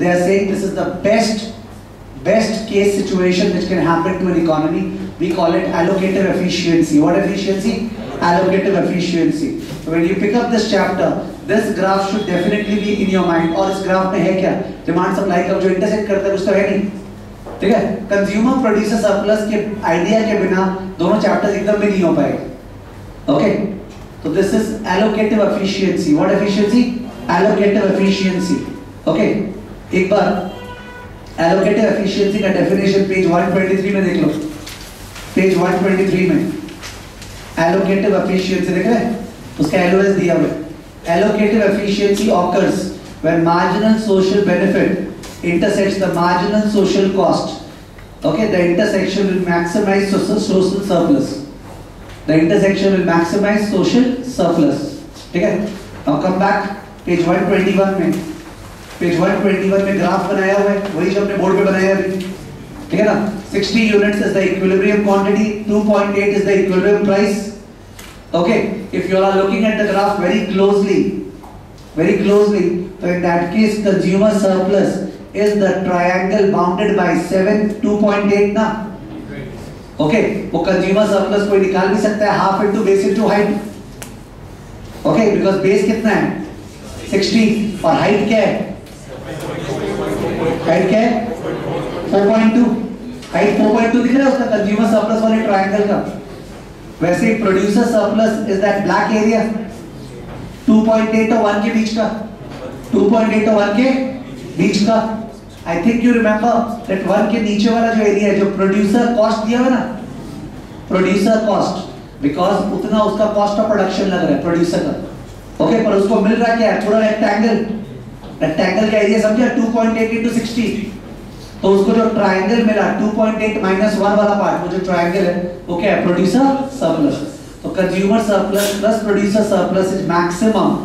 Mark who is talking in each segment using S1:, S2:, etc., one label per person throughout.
S1: they are saying this is the best case situation which can happen to an economy. We call it allocative efficiency. What efficiency? Allocative efficiency. So when you pick up this chapter, this graph should definitely be in your mind. और इस graph में है क्या? Demand supply का जो intersect करता है कुछ तो है नहीं, ठीक है? कंज्यूमर प्रोड्यूसर सरप्लस के आइडिया के बिना दोनों चैप्टर्स एकदम भी नहीं हो पाएंगे. ओके, तो this is allocative efficiency. What efficiency? Allocative efficiency. Okay, एक बार allocative efficiency का definition पेज 123 में देख लो. पेज 123 में allocative efficiency देख रहे हैं? उसका LOS दिया हुआ है. Allocative efficiency occurs when marginal social benefit intersects the marginal social cost. Okay, the intersection will maximize social surplus. The intersection will maximize social surplus. ठीक है? Now come back पेज 121 में. पेज 121 में graph बनाया हुआ है, वही जो हमने बोर्ड पे बनाया अभी, ठीक है ना? 60 units is the equilibrium quantity, 2.8 is the equilibrium price. Okay, if you are looking at the graph very closely, तो in that case consumer surplus is the triangle bounded by 7 2.8 ना. ओके, वो consumer surplus कोई निकाल भी सकता है half into base into height. Okay, because base कितना है 60 और हाइट क्या है? हाइट क्या है? 4.2. हाइट 4.2 दिख रहा है उसका कंज्यूमर सरप्लस वाले ट्रायंगल का. वैसे ही producer surplus is that black area 2.8 और 1 के बीच का. 2.8 और 1 के बीच का. I think you remember that 1 के नीचे वाला जो एरिया है जो प्रोड्यूसर कॉस्ट दिया हुआ है ना, प्रोड्यूसर कॉस्ट, बिकॉज उतना उसका कॉस्ट ऑफ प्रोडक्शन लग रहा है प्रोड्यूसर का. ओके, पर उसको मिल रहा क्या है? थोड़ा रेक्टेंगल का एरिया समझा, 2.8 into 60. तो उसको जो ट्रायंगल मिला 2.8 minus 1 वाला पार्ट, वो जो ट्रायंगल है वो क्या है? Producer surplus. तो consumer surplus plus producer surplus is maximum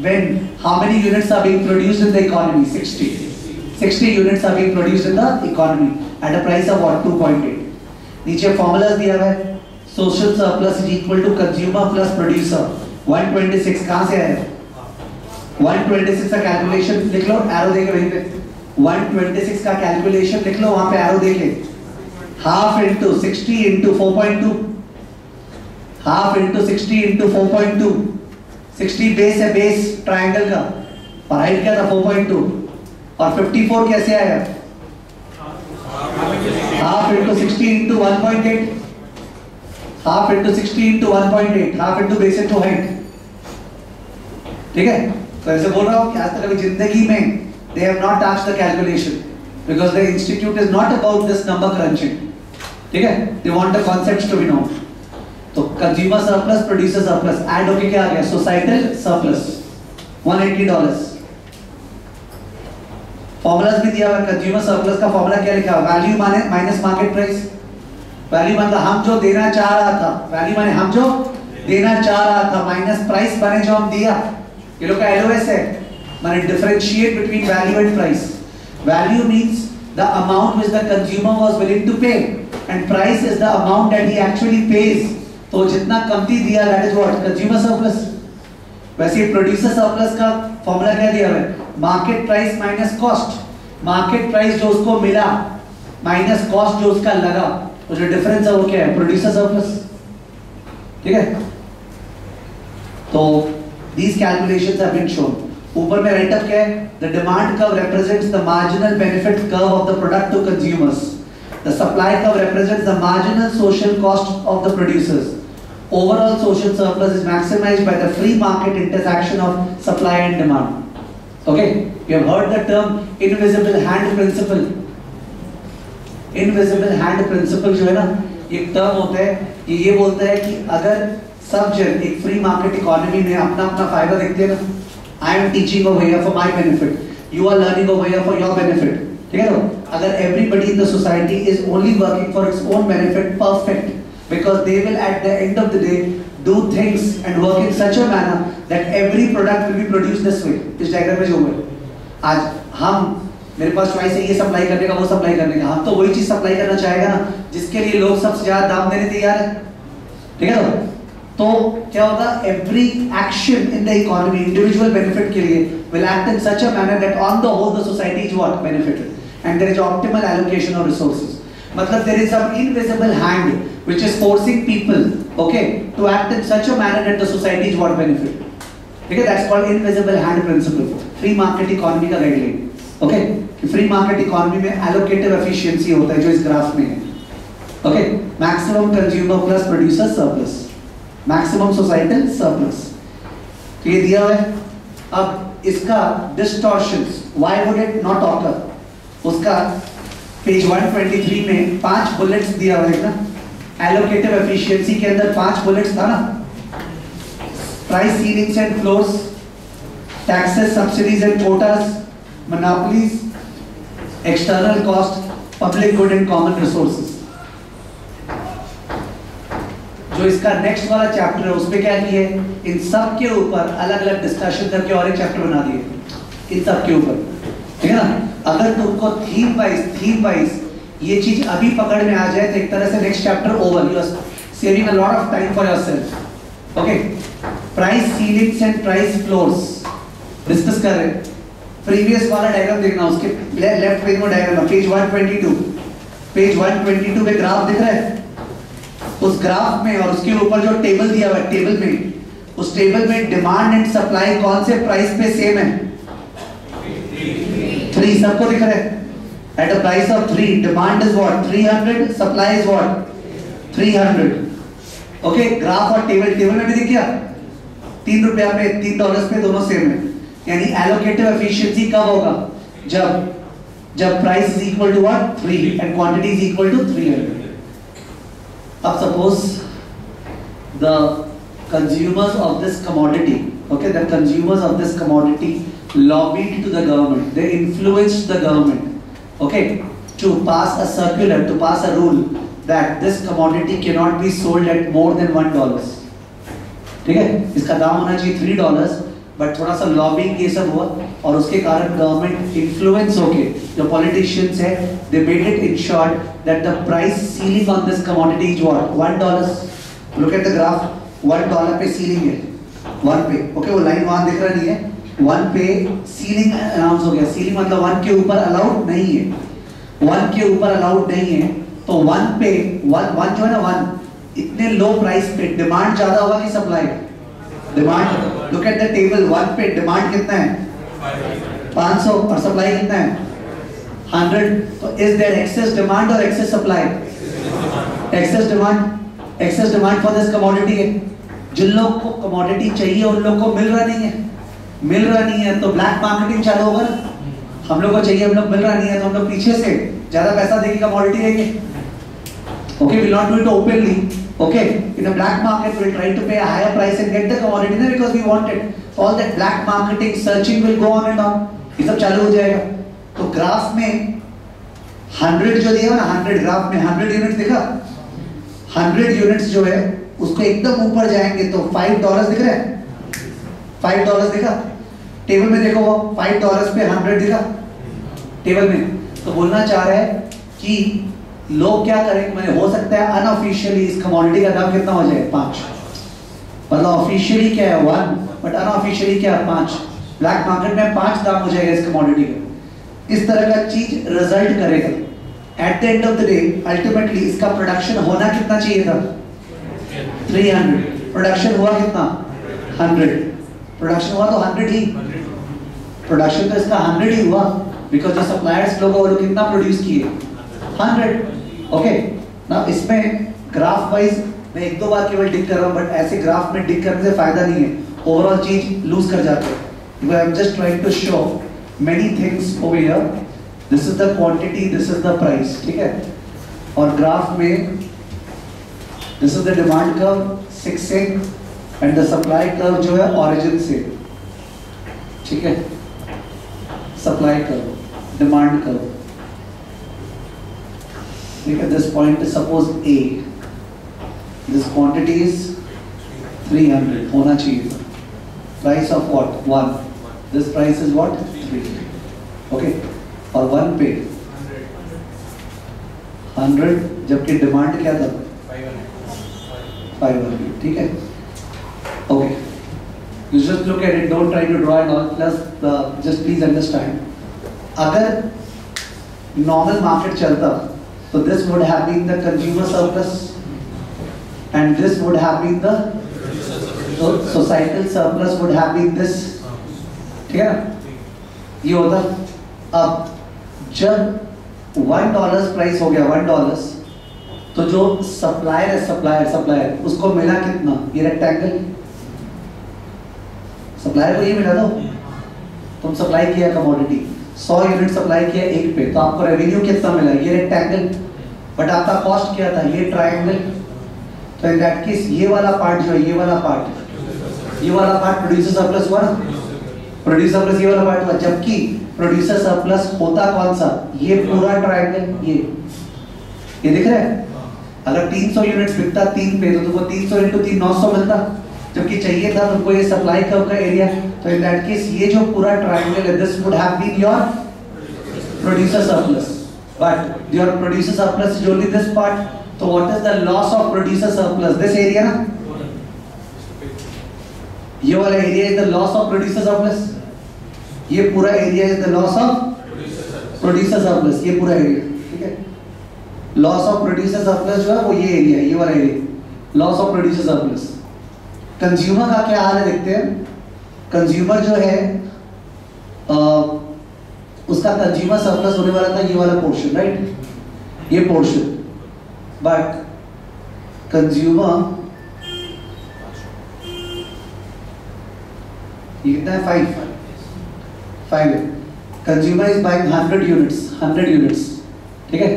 S1: when how many units are being produced in the economy? 60 units are being produced in the economy at a price of what? 2.8. नीचे formula दिया हुआ है. Social surplus is equal to consumer plus producer. 126 कहां से आया? 126 का calculation लिख लो, arrow देके वहीं पे 126 का कैलकुलेशन लिख लो, वहां पे एरो देके. Half into 60 into 4.2, half into 60 into 4.2. 60 base है, बेस ट्रायंगल का, और हाइट क्या था? 4.2. और 54 कैसे आया? Half into 60 into 1.8, half into 60 into 1.8, half into base into height. ठीक है? तो ऐसे बोल रहा हूँ कि आज तक अभी जिंदगी में they have not asked the calculation because the institute is not about this number crunching. ठीक है? They want the concepts to be known. तो consumer surplus, producer surplus add होके क्या आ गया? Societal surplus $180. फॉर्मूलाज भी दिया हुआ है. कंज्यूमर सरप्लस का फॉर्मूला क्या लिखा है? वैल्यू माने माइनस मार्केट प्राइस. वैल्यू मतलब हम जो देना चाह रहा था, वैल्यू माने हम जो देना चाह रहा था माइनस प्राइस बने जो हम दिया. ये लोग का LOS है, माने differentiate between value and price. Value means the amount which the consumer was willing to pay, and price is the amount that he actually pays. तो जितना कमती दिया that is what? Consumer surplus. वैसे producer surplus का formula क्या दिया हुआ है? Market price minus cost. Market price जो उसको मिला माइनस कॉस्ट जो उसका लगा, तो जो डिफरेंस है वो क्या है? Producer surplus. ठीक है? तो these calculations have been shown. ऊपर में राइट अप क्या है? The demand curve represents the marginal benefit curve of the product to consumers. The supply curve represents the marginal social cost of the producers. Overall social surplus is maximized by the free market intersection of supply and demand. Okay? You have heard the term invisible hand principle. Invisible hand principle जो है ना, एक term होता है कि ये बोलता है कि अगर सब जन एक फ्री मार्केट इकोनॉमी में अपना अपना फायदा देखते हैं ना, I am teaching over here for my benefit, you are learning over here for your benefit. ठीक है ना? अगर everybody in the society is only working for its own benefit, perfect, because they will at the end of the day do things and work in such a manner that every product will be produced this way. इस diagram में जो हुआ है आज हम, मेरे पास choice है ये सप्लाई करने का वो सप्लाई करने का, हम तो वही चीज सप्लाई करना चाहेगा ना जिसके लिए लोग सबसे ज्यादा दाम देने तैयार है. ठीक है ना? तो क्या होगा, every action in the economy individual benefit के लिए will act in such a manner that on the whole the society is what benefited and there is optimal allocation of resources. मतलब there is some invisible hand which is forcing people, okay, to act in such a manner that the society is what benefited. Okay, that's called invisible hand principle. Free market economy का guideline. Okay, free market economy में allocative efficiency होता है जो इस graph में है. Okay, maximum consumer plus producer surplus, maximum societal surplus. तो ये दिया हुआ है. अब इसका distortions, why would it not occur? उसका पेज 123 में 5 बुलेट्स दिया हुआ है ना. allocative efficiency के अंदर 5 बुलेट्स था ना. price ceilings and floors, taxes, subsidies and quotas, monopolies, external cost, public good and common resources. जो इसका नेक्स्ट वाला चैप्टर है उसमें क्या किया है, इन सब के ऊपर अलग अलग डिस्कशन करके और एक चैप्टर बना दिए इन सब के ऊपर, ठीक है ना. अगर तुमको थीम वाइज ये चीज अभी पकड़ में आ जाए तो एक तरह से next chapter over, you are saving a lot of time for yourself. Okay, price ceilings and price floors discuss कर रहे हैं. प्रीवियस वाला डायग्राम देखना, उसके लेफ्ट पेज में डायग्राम पेज 122 पे ग्राफ दिख रहा है. उस ग्राफ में और उसके ऊपर जो टेबल दिया हुआ है, टेबल में, उस टेबल में डिमांड एंड सप्लाई कौन से प्राइस पे सेम है? 3. सबको दिख रहा है. At a price of 3 demand is what 300, supply is what 300. Okay, graph और टेबल में भी दिख गया. $3 पे $3 पे दोनों सेम है. यानी एलोकेटिव एफिशिएंसी कब होगा? जब price is equal to what 3 and quantity is equal to 300. अब suppose the consumers of this commodity, okay, the consumers of this commodity lobbied to the government, they influenced the government, okay, to pass a circular, to pass a rule that this commodity cannot be sold at more than $1. ठीक है, इसका दाम होना चाहिए $3, but थोड़ा सा lobbying ये सब हुआ और उसके कारण गवर्नमेंट इन्फ्लुएंस होके जो पॉलिटिशियंस है they made it in short that the price ceiling on this commodity is what $1. Look at the graph, $1 पे सीलिंग है, 1 पे. ओके, वो लाइन वहां दिख रहा नहीं है. 1 पे सीलिंग अनाउंस हो गया. सीलिंग मतलब 1 के ऊपर अलाउड नहीं है. 1 के ऊपर अलाउड नहीं है तो 1 पे 1 जो है ना 1 इतने लो प्राइस पे डिमांड ज्यादा होगा कि supply? Demand. Look at the table, 1 पे डिमांड कितना है 500 और सप्लाई कितना है 100. तो इज देयर एक्सेस डिमांड और excess supply? Excess demand for this commodity है. जिन लोग को कमोडिटी चाहिए उन लोग को मिल रहा नहीं है तो ब्लैक मार्केटिंग चालू होगा ना. हम लोग को चाहिए, हम लोग मिल रहा नहीं है तो हम लोग पीछे से ज्यादा पैसा देके कमोडिटी लेंगे. Okay, we'll not do it openly. Okay, in a black market, we'll try to pay a higher price and get the commodity there because we want it. So all that black marketing, searching will go on and on. ये सब चालू हो जाएगा. तो graph में 100 जो दिया ना, 100 ग्राफ में 100 यूनिट्स दिखा. 100 यूनिट्स जो है उसको एकदम ऊपर जाएंगे तो $5 दिख रहा है. $5 दिखा. टेबल में देखो वो $5 पे 100 दिखा टेबल में. तो बोलना चाह रहा है कि लोग क्या करेंगे, मैंने हो सकता है अनऑफिशियली इस कमोडिटी का दाम कितना हो जाए 5. मतलब ऑफिशियली क्या है 1 बट अनऑफिशियली क्या है 5. ब्लैक मार्केट में 5 दाम हो जाएगा इस कमोडिटी का. इस तरह का चीज रिजल्ट करेगा. At the end of the day ultimately इसका प्रोडक्शन होना कितना चाहिए था 300. प्रोडक्शन हुआ कितना 100. प्रोडक्शन हुआ तो 100 ही. प्रोडक्शन तो इसका 100 ही हुआ बिकॉज जो सप्लायर्स लोग वो कितना प्रोड्यूस किए 100. ओके, ना इसमें ग्राफ वाइज मैं 1-2 बार केवल डिक कर रहा हूं बट ऐसे ग्राफ में डिक करने से फायदा नहीं है. ओवरऑल चीज लूज कर जाते हैं. I am just trying to show many things over here. This is the quantity, this is the price. ठीक है, और ग्राफ में this is the demand curve 6 से एंड द सप्लाई कर्व जो है ओरिजिन से. ठीक है, सप्लाई कर्व, डिमांड कर्व. ठीक है, this point is suppose A, this quantity is 300 होना चाहिए. Price of what 1, this price is what 3. Okay, और 1 पे 100 जबकि डिमांड क्या था 500. ठीक है, Okay. You just look at it, don't try to draw and all, plus just please understand. अगर normal market चलता, so this would have been the consumer surplus and this would have been the societal surplus would have been this. ठीक है ना? ये होता. अब जब $1 price हो गया $1, तो जो सप्लायर है सप्लायर उसको मिला कितना? ये रेक्टेंगल. सप्लायर को ये मिला तो तुम सप्लाई किया कमोडिटी 100 यूनिट सप्लाई किया 1 पे, तो आपको रेवेन्यू कितना मिला? ये रेक्टेंगल. बट आपका कॉस्ट क्या था? ये ट्रायंगल. तो इन दैट केस ये वाला पार्ट जो है, ये वाला पार्ट प्रोड्यूसर सरप्लस हुआ ना. प्रोड्यूसर सरप्लस ये वाला पार्ट हुआ, जबकि प्रोड्यूसर सरप्लस होता कौन सा? ये पूरा ट्रायंगल. ये दिख रहा है? अगर 300 यूनिट्स बिकता 3 पे, तो तुमको 300 इंटू 3 900 मिलता, जबकि चाहिए था तुमको ये सप्लाई कर्व का एरिया. तो इन दैट केस ये जो पूरा ट्रायंगल है, this would have been your producer surplus. But your producer surplus is only this part. तो what is the loss of producer surplus? This area ना, ये वाला area is the loss of producer surplus. ये पूरा area is the loss of producer surplus. ये पूरा area, ठीक है. लॉस ऑफ प्रोड्यूसर सरप्लस जो है वो ये एरिया है, ये वाला area, loss of producer surplus. Consumer का क्या हाल है देखते हैं. कंज्यूमर जो है उसका कंज्यूमर सरप्लस होने वाला था ये वाला पोर्शन, राइट, ये पोर्शन. बट कंज्यूमर ये कितना है? 5 है. कंज्यूमर इज बाइंग 100 यूनिट्स, ठीक है,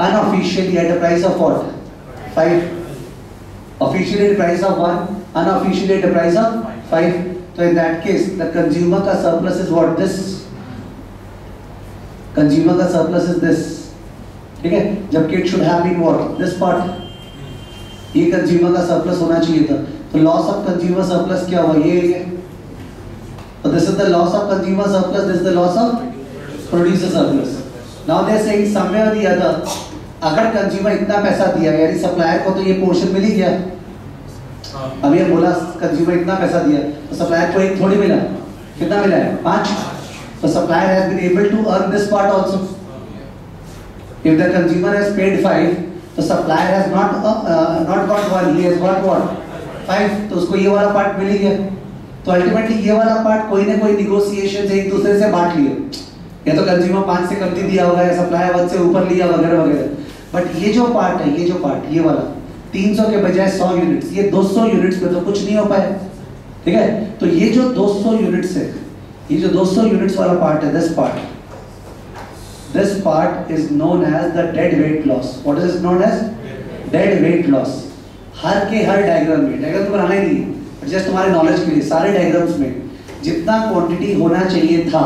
S1: unofficially at a price of what? 5. Officially at a price of 1, unofficially at a price of 5. So in that case, the consumer का surplus is what? This. Consumer का surplus is this. ठीक है? जबकि it should have been what? This part. ये consumer का surplus होना चाहिए था. तो loss of consumer surplus क्या हुआ? ये है. So this is the loss of consumer surplus. This is the loss of producer surplus. Now they are saying somewhere or the other, अगर कंज्यूमर इतना पैसा दिया, यानी सप्लायर को तो ये पोर्शन मिल ही गया. अभी हम बोला कंज्यूमर इतना पैसा दिया, तो सप्लायर को एक थोड़ी मिला. कितना मिला है? 5. तो supplier has been able to earn this part also. If the consumer has paid 5, तो supplier has not got 1, he has got what? 5. तो उसको ये वाला पार्ट मिल ही गया. तो अल्टीमेटली ये वाला पार्ट कोई ना कोई नेगोशिएशन से एक दूसरे से बांट लिया. या तो कंज्यूमर 5 से कम दिया होगा, या सप्लायर 1 से ऊपर लिया वगैरह वगैरह. बट ये जो पार्ट है, ये वाला 300 के बजाय 100 यूनिट्स, ये 200 यूनिट्स में तो कुछ नहीं हो पाया. ठीक है. तो ये जो 200 यूनिट्स है, ये जो 200 यूनिट्स वाला पार्ट है, this part is known as the dead weight loss. What is known as dead weight loss. हर डायग्राम में, डायग्राम तो बनाना ही नहीं है, जस्ट तुम्हारे नॉलेज के लिए, सारे डायग्राम्स में जितना क्वांटिटी होना चाहिए था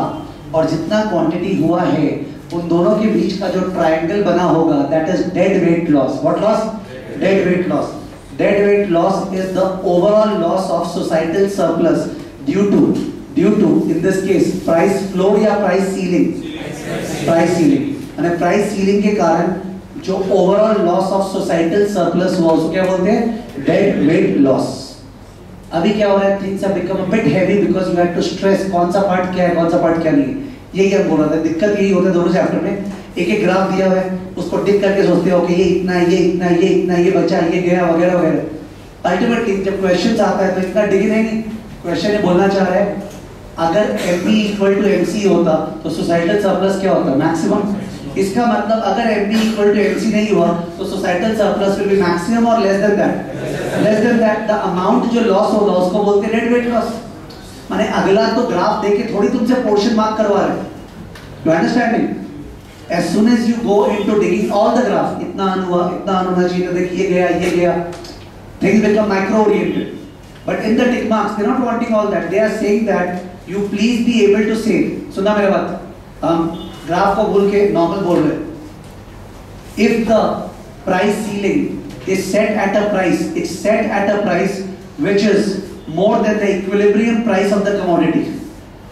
S1: और जितना क्वांटिटी हुआ है, उन दोनों के बीच का जो ट्रायंगल बना होगा, that is dead weight loss. What loss? Dead weight loss. Dead weight loss is the overall loss of societal surplus due to in this case price floor या प्राइस सीलिंग. प्राइस सीलिंग, यानी price ceiling के कारण जो overall loss of societal surplus हुआ, उसको क्या बोलते हैं? Dead weight loss. अभी क्या हो रहा है? Things have become a bit heavy because you have to stress कौन सा पार्ट क्या है, कौन सा पार्ट क्या नहीं है. यही हम बोल रहा था. दिक्कत यही होता है दोनों चैप्टर में. एक ग्राफ दिया हुआ है, उसको टिक करके सोचते हो कि ये इतना, ये इतना, ये इतना, ये बचा, ये गया वगैरह वगैरह. अल्टीमेटली जब क्वेश्चन आता है तो इतना डिग नहीं. क्वेश्चन ये बोलना चाह रहा है, अगर MB इक्वल टू MC होता तो सोसाइटल सरप्लस क्या होता? मैक्सिमम. इसका मतलब अगर MB इक्वल टू MC नहीं हुआ तो societal surplus will be maximum और less than that. Less than that the amount जो लॉस होगा उसको बोलते हैं डेड वेट लॉस. माने अगला तो ग्राफ देके थोड़ी तुमसे पोर्शन मार्क करवा रहे हैं. You understanding? as soon as you go into digging all the graph, इतना हुआ, इतना होना चाहिए, देखिए ये गया, things become micro oriented. But in the tick marks, they're not wanting all that. They are saying that you please be able to say, सुना मेरे बात, हम ग्राफ को बोल के नॉर्मल बोल रहे. If the price ceiling is set at a price, it's set at a price which is more than the equilibrium price of the commodity.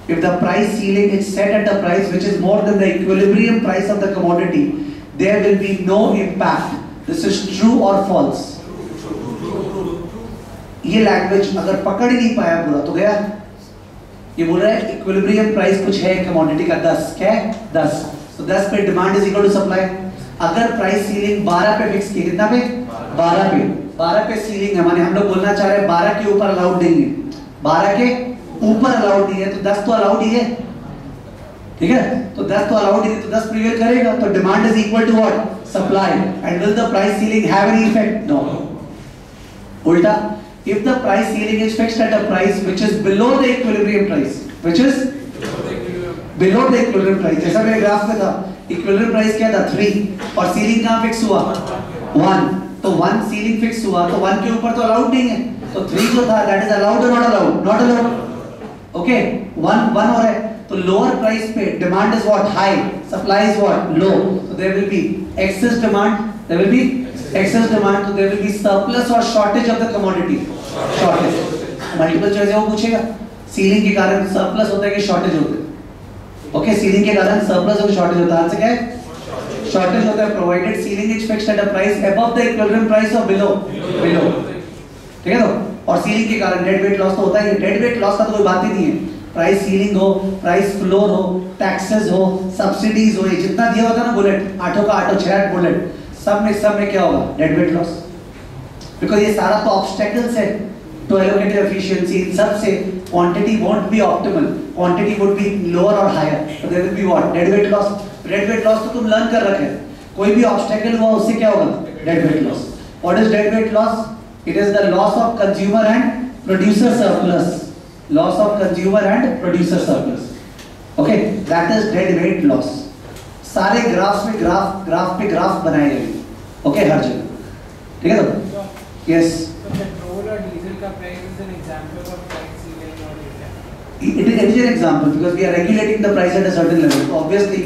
S1: If the price ceiling is set at a price which is more than the equilibrium price of the commodity, there will be no impact. This is true or false? ये language अगर पकड़ ही नहीं पाया पूरा तो गया। ये बोल रहा है इक्विलिब्रियम प्राइस कुछ है कमोडिटी का 10, क्या है 10, तो 10 पे demand is equal to supply. अगर प्राइस सीलिंग 12 पे फिक्स की, कितना पे 12 पे सीलिंग है, माने हम लोग बोलना चाह रहे हैं 12 के ऊपर अलाउड नहीं है, 12 के ऊपर अलाउड नहीं है, तो 10 तो अलाउड ही है, ठीक है, तो 10 तो अलाउड ही है, तो 10 प्रिवेल करेगा, तो demand is equal to what supply and will the price ceiling have any effect? No. उल्टा, if the price ceiling is fixed at a price which is below the equilibrium price, which is below the equilibrium price, जैसा मेरे graph में था equilibrium price क्या था 3 और ceiling कहाँ fix हुआ 1, तो 1 सीलिंग फिक्स हुआ तो 1 के ऊपर तो अलाउड नहीं है, तो 3 जो था that is allowed or not allowed? Not allowed, okay, 1 हो रहा है, तो लोअर प्राइस पे demand is what high, supply is what low, so there will be excess demand, there will be excess demand, so there will be surplus or shortage of the commodity, shortage, multiple choice है वो पूछेगा, ceiling के कारण surplus होता है कि shortage होता है? ओके, सीलिंग के कारण सरप्लस और शॉर्टेज होता है, आंसर क्या है शॉर्टेज होता है, provided ceiling is fixed at a price above the equilibrium price और बिलो, ठीक है, तो और सीलिंग के कारण डेड वेट लॉस तो होता ही है, डेड वेट लॉस का तो कोई बात ही नहीं है, प्राइस सीलिंग हो, प्राइस फ्लोर हो, टैक्सेस हो, सब्सिडीज हो, ये जितना दिया होता है ना बुलेट, 8 का 8 6 बुलेट, सब में क्या होगा डेड वेट लॉस, बिकॉज़ ये सारा तो ऑब्स्टेकल्स है टू एलोकेटिव एफिशिएंसी, इन सब से quantity won't be optimal, quantity would be lower और हायर, तो there will be what dead weight loss. Dead weight loss तो तुम लर्न कर रखे, कोई भी ऑब्स्टेकल हुआ उससे क्या होगा dead weight loss. What is dead weight loss? It is the loss of consumer and producer surplus, loss of consumer and producer surplus, okay, that is dead weight loss. सारे graphs में graph पे graph बनाए गए, okay, हर जगह, ठीक है, तो yes
S2: petrol और डीजल का price is an example of price ceiling और
S1: it is an example because we are regulating the price at a certain level, so obviously